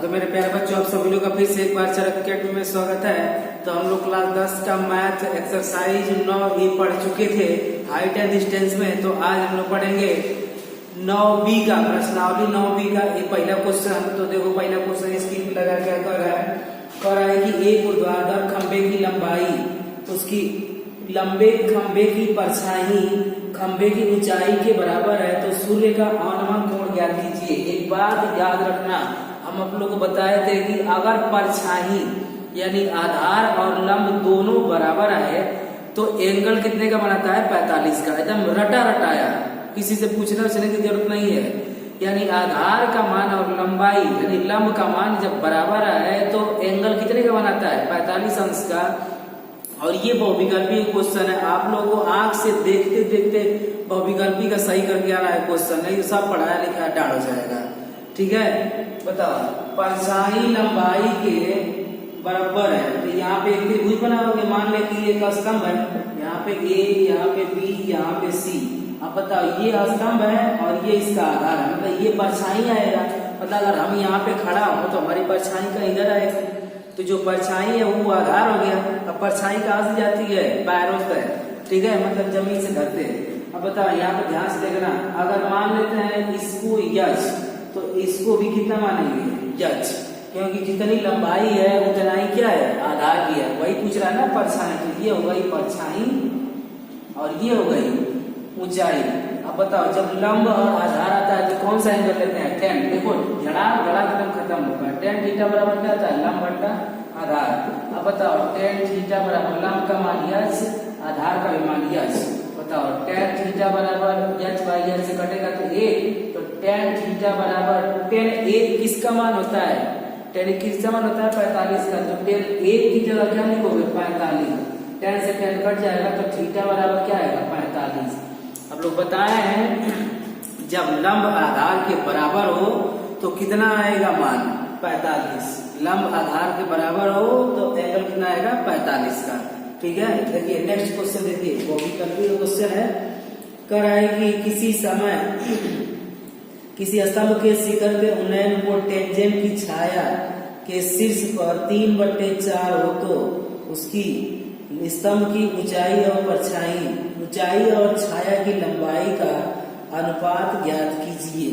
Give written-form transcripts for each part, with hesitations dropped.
तो मेरे प्यारे बच्चों, आप सभी लोग का फिर से एक बार चरक अकेडमी में स्वागत है। तो हम लोग क्लास 10 का मैथ एक्सरसाइज 9 पढ़ चुके थे हाइट एंड डिस्टेंस में। तो आज हम लोग पढ़ेंगे 9B का प्रश्नावली 9B का ये पहला क्वेश्चन। तो देखो पहला क्वेश्चन स्क्रीन पे लगा क्या कर रहा है कि एक ऊर्ध्वाधर खंबे की लंबाई, उसकी लंबे खंबे की परछाई खंबे की ऊंचाई के बराबर है तो सूर्य का अवनमन कोण ज्ञात कीजिए। एक बात याद रखना, हम आप लोग को बताए थे कि अगर परछाई यानी आधार और लंब दोनों बराबर है तो एंगल कितने का बनाता है? 45 का। एकदम रटा रटाया, किसी से पूछने उछने की जरूरत नहीं है। यानी आधार का मान और लंबाई यानी लंब का मान जब बराबर है तो एंगल कितने का बनाता है? 45 अंश का। और ये बहुविकल्पी क्वेश्चन है, आप लोगों को आंख से देखते देखते बहुविकल्पी का सही करके आना है क्वेश्चन, नहीं तो सब पढ़ाया लिखा डाल हो जाएगा। ठीक है, बताओ परछाई लंबाई के बराबर है तो यहाँ पे एक त्रिभुज बनाओगे। मान ले कि एक स्तंभ है, यहाँ पे A, यहाँ पे B, यहाँ पे C। अब बताओ ये स्तंभ है और ये इसका आधार है, मतलब ये परछाई आएगा। मतलब अगर हम यहाँ पे खड़ा हो तो हमारी परछाई का इधर आएगा, तो जो परछाई है वो आधार हो गया। अब परछाई कहाँ से जाती है? पैरों से। ठीक है, मतलब जमीन से धरते। अब बताओ यहाँ पे ध्यान से देखना, अगर मान लेते हैं इसको यच तो इसको भी कितना मानेंगे? यच, क्योंकि जितनी लंबाई है उतना ही क्या है? आधार की है। वही पूछ रहा है ना परछाई, तो ये हो गई परछाई और ये हो गई ऊंचाई। अब बताओ जब लंब और आधार आता है तो कौन सा एंगल लेते हैं? tan। देखो जड़ा एकदम खत्म होगा। tan थीटा बराबर क्या आता है? लंब बट्टा आधार। अब बताओ tan थीटा बराबर लंब का मान यच, आधार का भी मान यच। बताओ tan थीटा बराबर यच बाई यच से कटेगा तो 1, तो tan थीटा बराबर tan 1 किसका मान होता है? tan किसका मान होता है? 45 का। तो tan 1 की जगह क्या लिखोगे? 45। tan से tan कट जाएगा तो थीटा बराबर क्या आएगा? 45। अब लोग बताए हैं जब लंब आधार के बराबर हो तो कितना आएगा मान? 45। लंब आधार के बराबर हो तो एंगल कितना आएगा? 45 का। ठीक है, देखिए नेक्स्ट क्वेश्चन देखिए, बहुविकल्पी क्वेश्चन है। कर है कि किसी समय किसी स्तंभ के शिखर के उन्नयन को टेंजेंट की छाया के शीर्ष पर 3/4 हो तो उसकी स्तंभ की ऊंचाई और परछाई ऊंचाई और छाया की लंबाई का अनुपात ज्ञात कीजिए।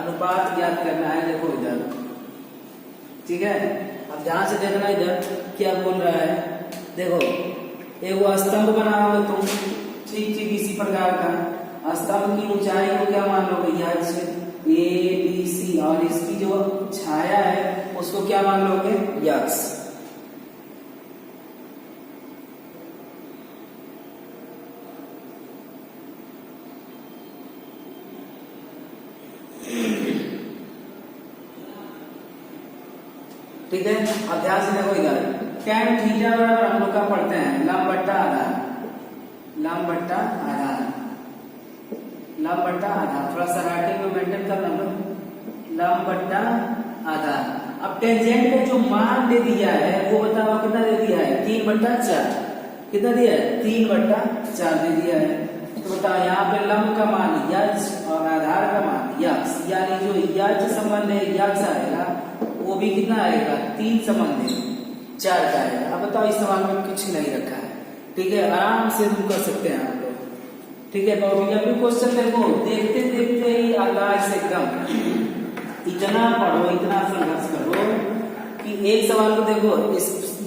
अनुपात ज्ञात करना है। देखो इधर, ठीक है, अब ध्यान से देखना इधर क्या बोल रहा है। देखो एक वो स्तंभ बनाओगे तुम, ठीक ठीक इसी प्रकार का स्तंभ की ऊंचाई को क्या मान लोगे? यच ABC, और इसकी जो छाया है उसको क्या मान लोगे? यक्स। ठीक है, अब ध्यान से देखो इधर tan थीटा बराबर हम लोग का पढ़ते हैं लंब बट्टा आधार। लंब बट्टा आधार, लंब बट्टा आधार, थोड़ा सा राइटिंग में मेंटेन करना लोग। लंब बट्टा आधार। अब टेंजेंट को जो मान दे दिया है वो बताओ कितना दे दिया है? 3/4। कितना दिया है? 3/4 दे दिया है। तो बताओ यहाँ पे लंब का मान यच और आधार का मान यक्स, यानी जो यच संबंध है यक्स आएगा वो भी कितना आएगा? 3 संबंध 4 का आएगा। अब बताओ इस सवाल में कुछ नहीं रखा है। ठीक है, आराम से तुम कर सकते हैं आप लोग। ठीक है, बहुविकल्पी क्वेश्चन देखो देखते देखते ही आकाश से कम इतना पढ़ो, इतना संघर्ष करो कि एक सवाल को देखो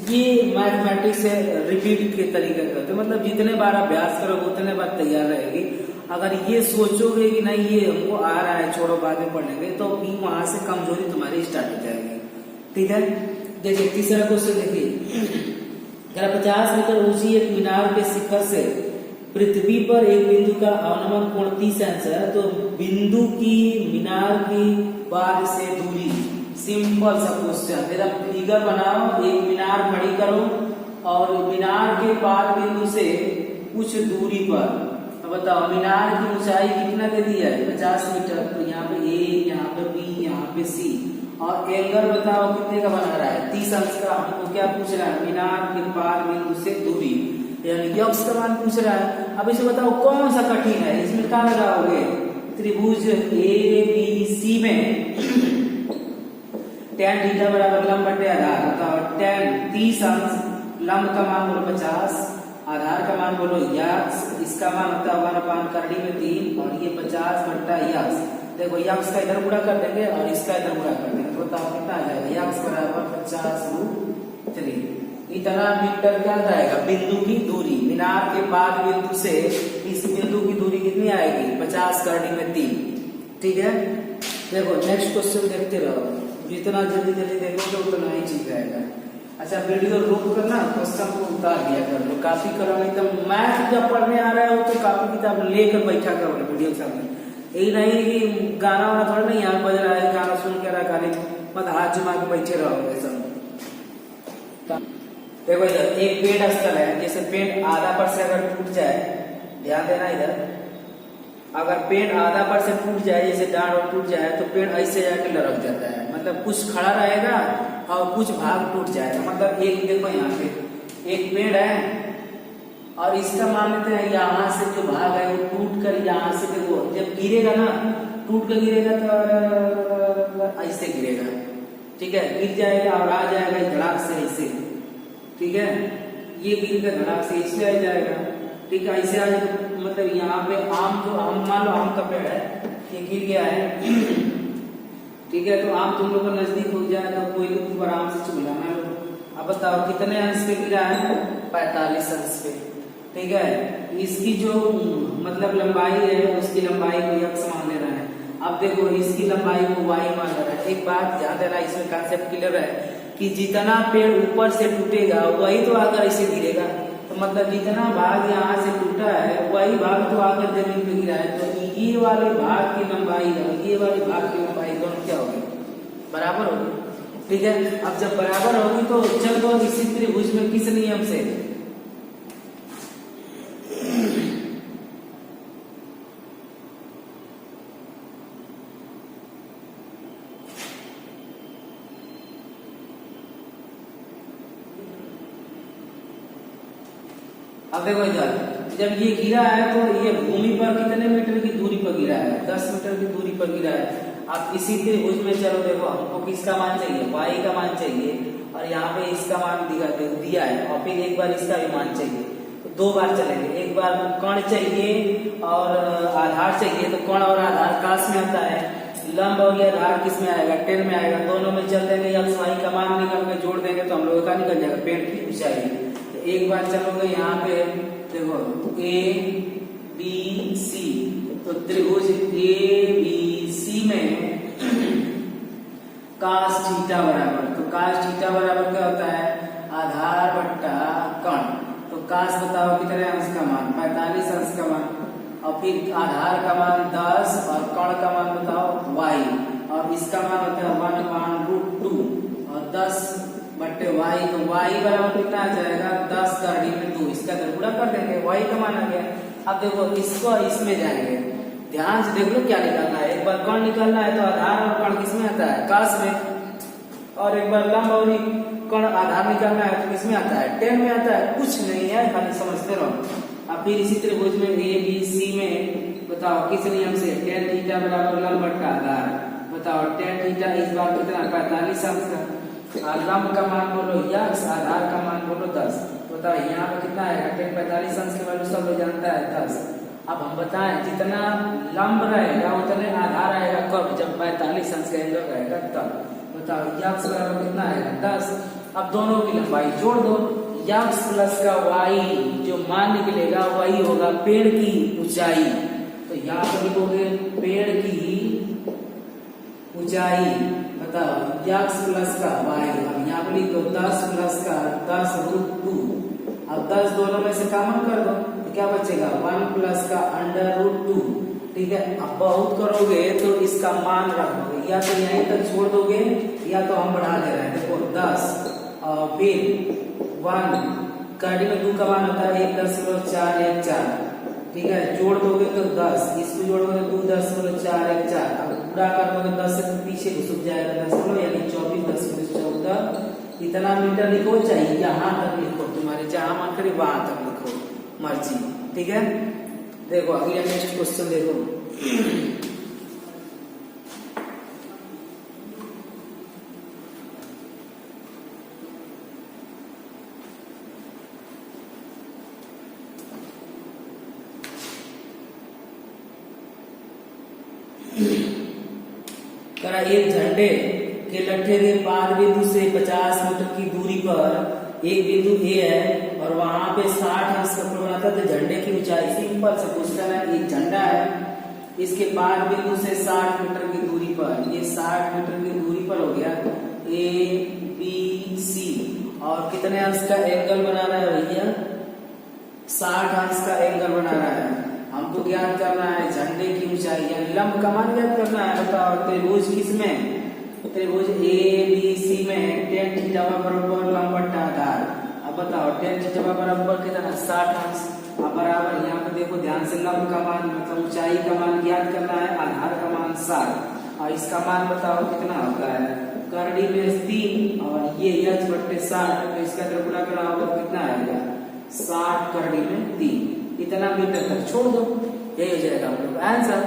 ये मैथमेटिक्स से रिपीट के तरीके करते, मतलब जितने बार अभ्यास करोगे उतने बार तैयार रहेगी। अगर ये सोचोगे कि नहीं ये हमको आ रहा है छोड़ो बाद में पढ़ेंगे, तो भी वहां से कमजोरी तुम्हारी स्टार्ट हो जाएगी। ठीक है, देखिए तीसरा क्वेश्चन देखिए, 50 मीटर ऊंची एक मीनार के शिखर से पृथ्वी पर एक बिंदु का अवनमन कोण 30 अंश है तो बिंदु की मीनार की बाद से दूरी। सिंपल सा क्वेश्चन, मेरा फिगर बनाओ, एक मीनार खड़ी करो और मीनार के बाद बिंदु से कुछ दूरी पर बताओ मीनार की ऊंचाई कितना दे दिया है? 50 मीटर। तो यहाँ पे A, यहाँ पे B, यहाँ पे C, और एंगल बताओ कितने का बना रहा है? 30 अंश का। हमको क्या पूछ रहा है? मीनार के पार बिंदु से दूरी, यानी यक्स का मान पूछ रहा है। अब इसे बताओ कौन सा कठिन है? इसमें क्या लगाओगे? त्रिभुज ABC में tan थीटा बराबर लंब बटे आधार, बताओ tan 30 अंश, लंब का मान बोलो 50, आधार का मान बोलो यक्स, इसका मान होता है 1/, करड़ी में 3 और ये 50 बट्टा यक्स। देखो यक्स का इधर गुणा कर देंगे और इसका इधर गुणा कर देंगे, तो बताओ कितना आ जाएगा, यक्स बराबर 50√3। इतना मीटर क्या आएगा, बिंदु की दूरी, मीनार के बाद बिंदु से इस बिंदु की दूरी कितनी आएगी, 50 करड़ी में 3। ठीक है, देखो नेक्स्ट क्वेश्चन देखते रहो, जितना जल्दी जल्दी देखोगे उतना ही ठीक रहेगा। अच्छा वीडियो रोक कर ना क्वेश्चन को उतार दिया कर लो, काफी करो, नहीं तो मैथ जब पढ़ने आ रहा हो तो काफी किताब लेकर बैठा करो वीडियो के सामने। यही नहीं कि गाना वाना थोड़ा नहीं यहाँ बज रहा है, गाना सुन के रखा नहीं, मतलब हाथ जमा के बैठे रहो ऐसा। देखो इधर एक पेड़ स्थल है, जैसे पेड़ आधा पर से अगर टूट जाए, ध्यान देना इधर, अगर पेड़ आधा पर से टूट जाए, जैसे डांड और टूट जाए तो पेड़ ऐसे जाके लड़क जाता है, मतलब कुछ खड़ा रहेगा और कुछ भाग टूट जाएगा। मतलब एक देखो यहाँ पे एक पेड़ है और इसका मान लेते हैं यहाँ से जो भाग है वो टूट कर यहाँ से, देखो जब गिरेगा ना, टूट कर गिरेगा तो ऐसे गिरेगा, ठीक है, गिर जाएगा और आ जाएगा धड़ाक से ऐसे, ठीक है, ये गिर कर धड़ाक से ऐसे आ जाएगा, ठीक है, ऐसे आ जाएगा। मतलब यहाँ पे आम, जो आम मान लो आम का पेड़ है, ये गिर गया है, ठीक है, तो आम तुम लोग को नजदीक हो जाए तो कोई लोग आराम से चुगलाना लो। अब बताओ कितने अंश पे गिरा है, 45 अंश पे, ठीक है। इसकी जो मतलब लंबाई है उसकी लंबाई को x मान ले रहा है। अब देखो इसकी लंबाई को y मान ले रहा है। एक बात ध्यान देना, इसमें कंसेप्ट क्लियर है कि जितना पेड़ ऊपर से टूटेगा वही तो आकर ऐसे गिरेगा, तो मतलब जितना भाग यहाँ से टूटा है वही भाग तो आकर जमीन पे गिरा है, तो ये वाले भाग की लंबाई और ये वाले भाग की लंबाई दोनों क्या होगी, बराबर होगी, ठीक है। अब जब बराबर होगी तो चल दो इसी त्रिभुज में किस नियम से, अब देखो इधर जब ये गिरा है तो ये भूमि पर कितने मीटर की दूरी पर गिरा है, 10 मीटर की दूरी पर गिरा है। अब इसी त्रिभुज में चलो देखो हमको किसका मान चाहिए, y का मान चाहिए, और यहाँ पे इसका मान दिया है, और फिर एक बार इसका भी मान चाहिए, तो दो बार चलेंगे। एक बार कण चाहिए और आधार चाहिए, तो कण और आधार काश में आता है, लंब और ये आधार किस में आएगा, टेन में आएगा, दोनों में चल देंगे, या y का मान निकाल के जोड़ देंगे तो हम लोग का निकल जाएगा पेड़ की ऊंचाई। एक बार चलोगे यहाँ पे देखो ए बी सी, तो त्रिभुज ए बी सी में कास थीटा बराबर, तो कास थीटा बराबर क्या होता है, आधार बट्टा कण, तो कास बताओ कितने अंश का मान, 45 अंश का मान, और फिर आधार का मान 10 और कण का मान बताओ y, और इसका मान होता है 1/√2 और 10 बट्टे y, तो y बराबर कितना आ जाएगा, 10 का ऋण में 2, इसका गुणा कर देंगे, y का मान आ गया। अब देखो इसको इसमें जाएंगे, ध्यान से देख लो क्या निकालना है, एक बार कण निकालना है तो आधार और कण किसमें आता है, काश में, और एक बार लंब और कण आधार निकालना है तो किसमें आता है, टेन में आता है, कुछ नहीं है, खाली समझते रहो। अब फिर इसी त्रिभुज में ए बी सी में बताओ किस नियम से, tan थीटा बराबर लंब बट्टा आधार, बताओ tan थीटा इस बार कितना, 45 अंश का, लंब का मान बोलो यक्स, आधार का मान बोलो 10, बताओ यहाँ पे कितना आएगा, tan 45 अंश के वैल्यू सब लोग जानता है 10। अब हम बताएं जितना लंब रहेगा उतने आधार आएगा कब, जब 45 अंश का एंगल रहेगा तब, बताओ यक्स बराबर कितना आएगा 10। अब दोनों की लंबाई जोड़ दो, यक्स प्लस का y जो मान निकलेगा वही होगा पेड़ की ऊंचाई, तो यहाँ पर लिखोगे पेड़ की ऊंचाई, बताओ यक्स प्लस का y, अब यहाँ पर लिख दो 10 प्लस का 10√2, अब 10 दोनों में से कॉमन कर दो तो क्या बचेगा, 1 प्लस का √2, ठीक है। अब बहुत करोगे तो इसका मान रख दोगे, या तो यहीं तक छोड़ दोगे या तो हम बढ़ा दे रहे हैं, देखो 10 और फिर 1 कड़ी में 2 का मान होता है 1.414, ठीक है, जोड़ दोगे तो 10, इसको जोड़ोगे तो 2.414, अब पूरा कर दोगे 10 से पीछे घुस जाएगा 10, यानी 24.14, इतना मीटर लिखो, चाहिए यहाँ तक लिखो, तुम्हारे जहां मन करे वहां तक लिखो, मर्जी, ठीक है। देखो अगले नेक्स्ट क्वेश्चन देखो, करा एक झंडे के लट्ठे के पार बिंदु से 50 मीटर की दूरी पर एक बिंदु ए है और वहां पे 60 अंश का कोण बनाता है। तो झंडे की ऊंचाई, सिंपल सा क्वेश्चन है, एक झंडा है, इसके पार बिंदु से 60 मीटर की दूरी पर, ये 60 मीटर की दूरी पर हो गया ए बी सी, और कितने अंश का एंगल बना रहा है भैया, 60 अंश का एंगल बना रहा है। हमको ज्ञात करना है झंडे की ऊंचाई, यानी लंब का मान ज्ञात करना है। बताओ त्रिभुज किसमें, त्रिभुज ए बी सी में tan थीटा बराबर लंब बट्टा आधार। अब बताओ tan थीटा बराबर कितना, 60 अंश। अब बराबर यहाँ पे देखो ध्यान से, लंब का मान मतलब ऊंचाई का मान ज्ञात करना है, आधार का मान 60 और इसका मान बताओ कितना होता है, करड़ी में 3 और ये h बट्टे 60, तो इसका जब गुणा करना होगा कितना आएगा, 60 करड़ी में 3, इतना मीटर तक छोड़ दो, यही हो जाएगा हम लोग आंसर।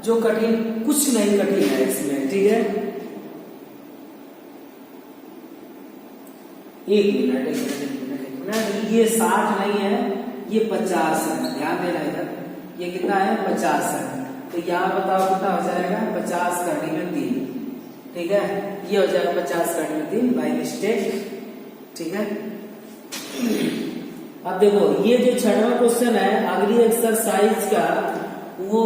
जो कठिन, कुछ नहीं कठिन है इसमें, ठीक है। एक मिनट, ये 60 नहीं है, ये 50 है, ध्यान देना इधर, ये कितना है 50 है, तो यहाँ बताओ कितना हो जाएगा, 50 करड़ी में 3, ठीक है, ये हो जाएगा 50 करड़ी में 3 बाई मिस्टेक, ठीक है। अब देखो ये जो 6वां क्वेश्चन है अगली एक्सरसाइज का, वो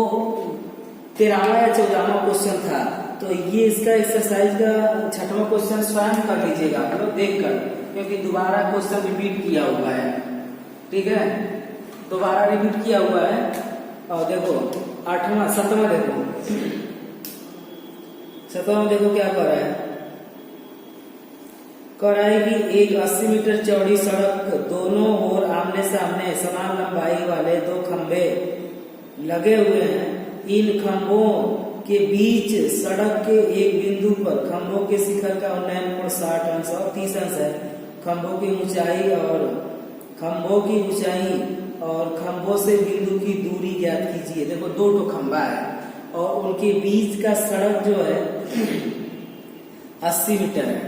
13वां या 14वां क्वेश्चन था, तो ये इसका एक्सरसाइज का 6वां क्वेश्चन स्वयं कर लीजिएगा आप लोग देखकर, क्योंकि दोबारा क्वेश्चन रिपीट किया हुआ है, ठीक है, दोबारा रिपीट किया हुआ है। और देखो 8वां 7वां देखो, 7वां देखो क्या कर रहा है, कह रहा है कि एक 80 मीटर चौड़ी सड़क, दोनों ओर आमने सामने समान लंबाई वाले 2 खंभे लगे हुए हैं। इन खंभों के बीच सड़क के एक बिंदु पर खंभों के शिखर का उन्नयन कोण 60 अंश और 30 अंश है। खंभों की ऊंचाई और खंभों से बिंदु की दूरी ज्ञात कीजिए। देखो 2 खंभा है और उनके बीच का सड़क जो है 80 मीटर है।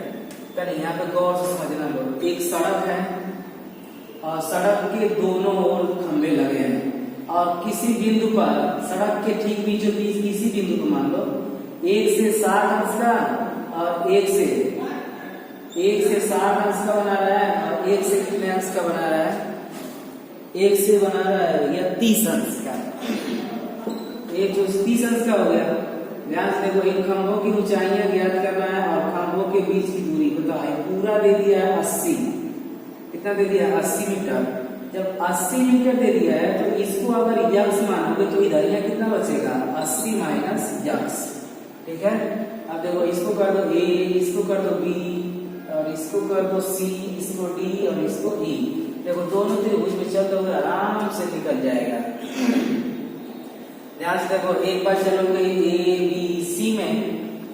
पहले यहाँ पे गौर से समझना लोग, एक सड़क है और सड़क के दोनों ओर खंभे लगे हैं और किसी बिंदु पर, सड़क के ठीक बीचों बीच किसी बिंदु को मान लो 1 से 60 अंश का और 1 से 60 अंश का बना रहा है और 1 से कितने अंश का बना रहा है, 1 से बना रहा है या 30 अंश का, एक जो 30 अंश का हो गया। ध्यान से देखो, इन खंभों की ऊंचाइयां ज्ञात करना है और खंभों के बीच की दूरी बताओ। पूरा दे दिया है 80, कितना दे दिया है 80 मीटर। जब 80 मीटर दे दिया है तो इसको अगर यक्स मानोगे तो इधर यहाँ कितना बचेगा, 80 माइनस यक्स, ठीक है। अब देखो इसको कर दो ए, इसको कर दो बी और इसको कर दो सी, इसको डी और इसको ई। देखो दोनों त्रिभुज में चल दोगे आराम से निकल जाएगा। ध्यान से देखो, एक बार चलोगे ए बी सी में,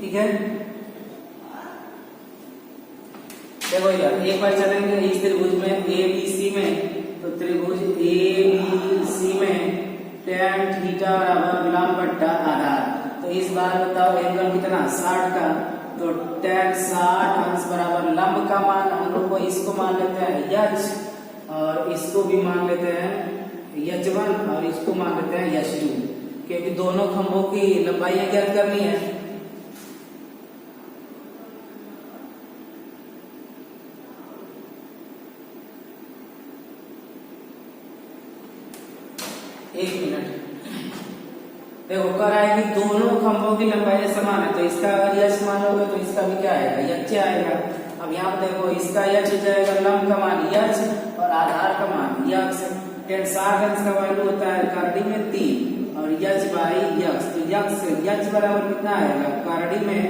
ठीक है, देखो इधर एक बार चलेंगे इस त्रिभुज में ए बी सी में, तो त्रिभुज ए बी सी में tan थीटा बराबर लंब बट्टा आधार। तो इस बार बताओ एंगल कितना 60 का, तो tan 60 अंश बराबर लंब का मान हम लोग को इसको मान लेते हैं h और इसको भी मान लेते हैं h1 और इसको मान लेते हैं h2, क्योंकि दोनों खंभों की लंबाई ज्ञात करनी है। एक मिनट, देखो कह रहा है कि दोनों खंभों की लंबाई समान है, तो इसका अगर यश मानोगे तो इसका भी क्या आएगा, यच आएगा। अब यहाँ पे देखो इसका यच हो जाएगा लंब का मान यच और आधार का मान यक्स। tan 60 अंश का वैल्यू होता है करड़ी में 3 और यच बाई यक्स, तो यच बराबर कितना आएगा, करड़ी में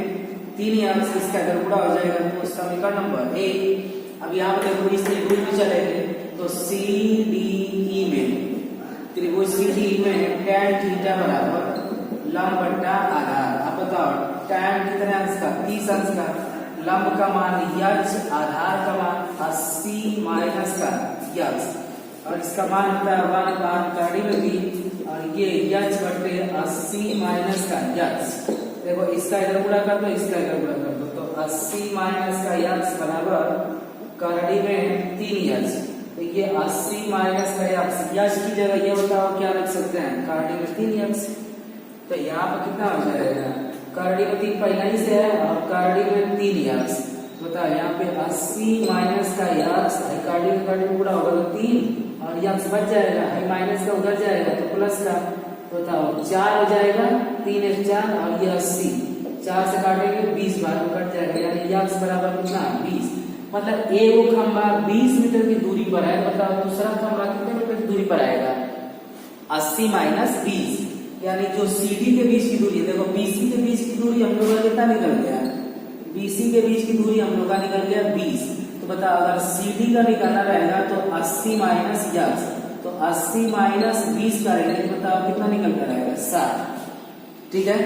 3 यक्स, इसका अगर गुणा हो जाएगा तो समीकरण नंबर 1। अब यहाँ पे देखो इस त्रिभुज में चलेंगे तो सी डी ई में, त्रिभुज सी डी में tan थीटा बराबर लंब बट्टा आधार। अब बताओ tan कितने अंश का, 30 अंश का, लंब का मान यच, आधार का मान 80 माइनस का यक्स और इसका मान होता है 1 बार करड़ी में भी और ये यच बट्टे 80 माइनस का यक्स। देखो इसका इधर गुणा कर दो, इसका इधर गुणा कर दो, तो 80 माइनस का यक्स बराबर करड़ी में 3 यच, तो ये 80 माइनस का यक्स की जगह ये बताओ क्या रख सकते हैं, करड़ी में 3 यक्स, तो यहाँ पर कितना हो जाएगा, करड़ी में 3 पहले ही से है और करड़ी में 3 यक्स। तो बताओ यहाँ पे 80 माइनस का यक्स है, करड़ी पूरा होगा तो 3 और यक्स बच जाएगा, है माइनस का उधर जाएगा तो प्लस का। तो बताओ 4 हो जाएगा, 3 एक 4 और ये 80, 4 से काटेंगे 20 बार में कट जाएगा, यानी यक्स बराबर कितना 20। मतलब एक खंभा 20 मीटर की दूरी पर है, मतलब दूसरा खंभा कितने मीटर की दूरी पर आएगा 80 माइनस 20, यानी जो सीडी के बीच की दूरी है, देखो बीसी के बीच की दूरी हम लोग का कितना निकल गया, बीसी के बीच की दूरी हम लोग का निकल गया 20। तो बताओ अगर सीडी का निकालना रहेगा तो 80 माइनस यक्स, तो 80 माइनस 20 करेंगे तो बताओ कितना निकल कर आएगा 60। ठीक है,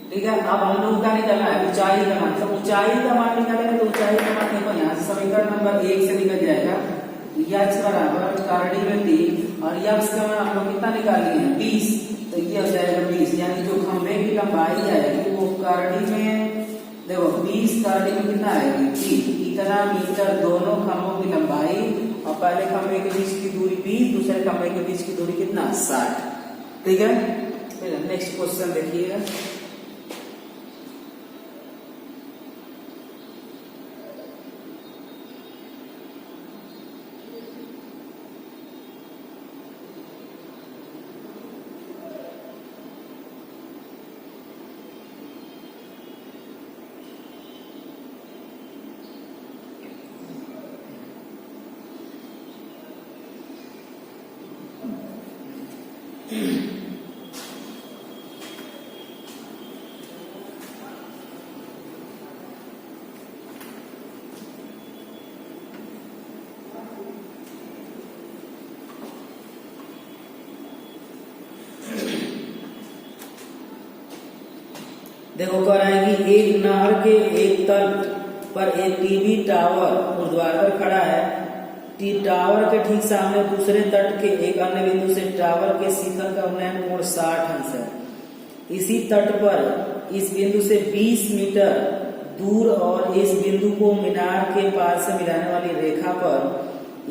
ठीक है। अब हम लोग का निकलना है ऊंचाई का मान, तो ऊंचाई का मान निकालेंगे तो ऊंचाई का मान देखो यहाँ से समीकरण नंबर 1 से निकल जाएगा, यक्स बराबर करड़ी में 3 और यक्स का मान हम लोग कितना निकालेंगे 20, तो ये हो जाएगा 20, यानी जो खंभे की लंबाई आएगी वो करड़ी में देखो 20 करड़ी में कितना आएगी 30, इतना मीटर दोनों खंभों की लंबाई, और पहले खंभे के बीच की दूरी 20, दूसरे खंभे के बीच की दूरी कितना 60। ठीक है, नेक्स्ट क्वेश्चन देखिएगा। देखो कह रहा है कि एक नहर के एक तट पर एक टीवी टावर ऊर्ध्वाधर खड़ा है, टी टावर के ठीक सामने दूसरे तट के एक अन्य बिंदु से टावर के शिखर का उन्नयन कोण 60 अंश है। इसी तट पर इस बिंदु से 20 मीटर दूर और इस बिंदु को मीनार के पास से मिलाने वाली रेखा पर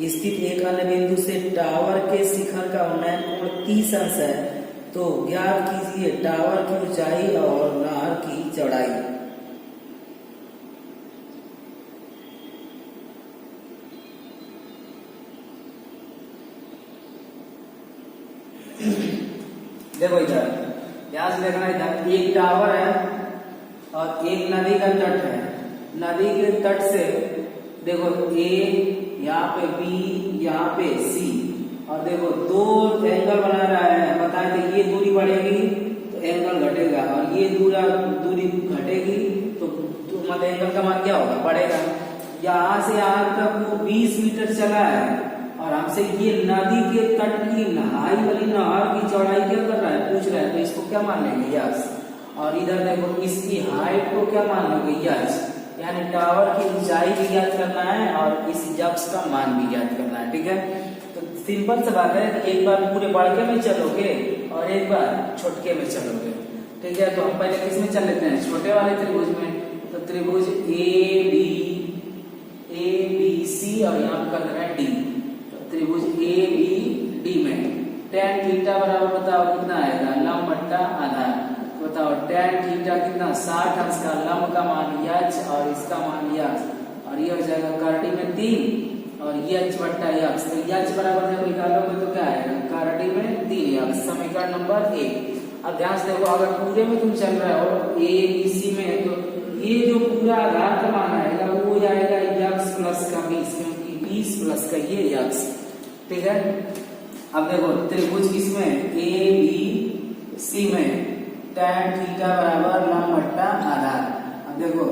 स्थित एक अन्य बिंदु से टावर के शिखर का उन्नयन कोण 30 अंश है। तो ज्ञात कीजिए टावर की ऊंचाई और नहर की चौड़ाई। देखो इधर ध्यान से देखना, इधर एक टावर है और एक नदी का तट है। नदी के तट से देखो ए, यहाँ पे बी, यहाँ पे सी, और देखो दो एंगल बना रहा है, बताए थे ये दूरी बढ़ेगी तो एंगल घटेगा और ये दूरी घटेगी तो मतलब एंगल का मान क्या होगा बढ़ेगा। यहाँ से यहाँ तक वो 20 मीटर चला है और हमसे ये नदी के तट की नहाई वाली नहर की चौड़ाई क्या कर रहा है पूछ रहा है, तो इसको क्या मान लेंगे यक्स। और इधर देखो इसकी हाइट को क्या मान लोगे यक्स, यानी टावर की ऊंचाई भी ज्ञात करना है और इस यक्स का मान भी ज्ञात करना है। ठीक है, तो सिंपल सा बात है कि एक बार पूरे बड़के में चलोगे और एक बार छोटके में चलोगे। ठीक है, तो हम पहले किस में चल लेते हैं छोटे वाले त्रिभुज में। तो त्रिभुज ए बी सी और यहाँ कर रहे हैं डी, तो त्रिभुज ए बी डी में tan थीटा बराबर बताओ कितना आएगा लंब बट्टा आधार। तो बताओ tan थीटा कितना 60 अंश का, लंब का मान यच और इसका मान यक्स, और ये हो जाएगा करड़ी में 3 और यच बट्टा यक्स। तो यच बराबर जब निकालोगे तो क्या आएगा करड़ी में 3 यक्स, समीकरण नंबर 1। अब ध्यान से देखो अगर पूरे में तुम चल रहे हो ए बी सी में, तो ये जो पूरा आधार का मान आएगा वो आएगा यक्स प्लस का 20, क्योंकि 20 प्लस का ये यक्स। ठीक है, अब देखो त्रिभुज किसमें ए बी सी में tan थीटा बराबर लंब बट्टा आधार। अब देखो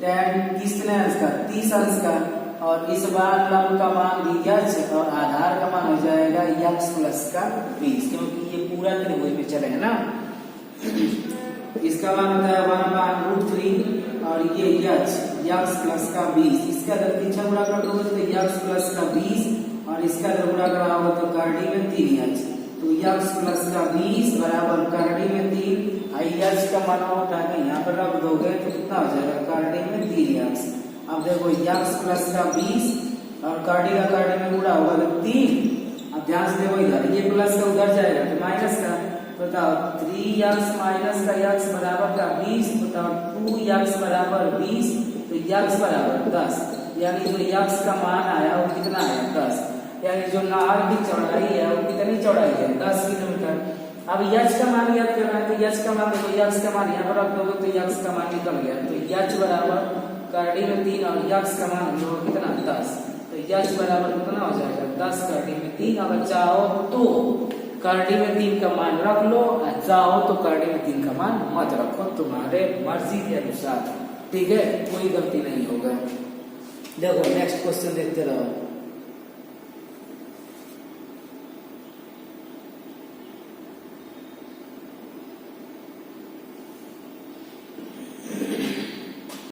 tan कितने अंश का 30 अंश का, और इस बार लंब का मान भी यच और आधार का मान हो जाएगा यक्स प्लस का 20, क्योंकि ये पूरा त्रिभुज में चलेगा ना। इसका मान होता है 1/√3 और ये यक्स प्लस का 20, इसका अगर पीछे गुणा कर दोगे तो यक्स प्लस का 20 और इसका अगर गुणा करा होगा तो करड़ी में 3 यक्स, तो यक्स प्लस का 20 बराबर करड़ी में 3, यक्स का मान होता है यहाँ पर रख दोगे तो कितना हो जाएगा करड़ी में 3 यक्स। अब देखो यक्स प्लस का 20 और करड़ी का करड़ी में गुणा होगा तो 3, अब ध्यान से देखो इधर, ये प्लस का उधर जाएगा तो माइनस का। बताओ 3x माइनस का x बराबर का 20, बताओ 2x बराबर 20, तो x बराबर 10, यानी जो x का मान आया वो कितना आया 10, यानी जो नहर की चौड़ाई है वो कितनी चौड़ाई है 10 किलोमीटर। अब h का मान याद करना है, तो h का मान देखो, x का मान यहाँ पर रख दोगे तो x का मान निकल गया, तो h बराबर करड़ी में 3 और x का मान जो कितना 10, तो h बराबर कितना हो जाएगा 10 करड़ी में 3। अगर चाहो तो करड़ी में 3 का मान रख लो, चाहो तो करड़ी में 3 का मान मत रखो, तुम्हारे मर्जी के अनुसार, ठीक है, कोई गलती नहीं होगा। देखो नेक्स्ट क्वेश्चन देखते रहो।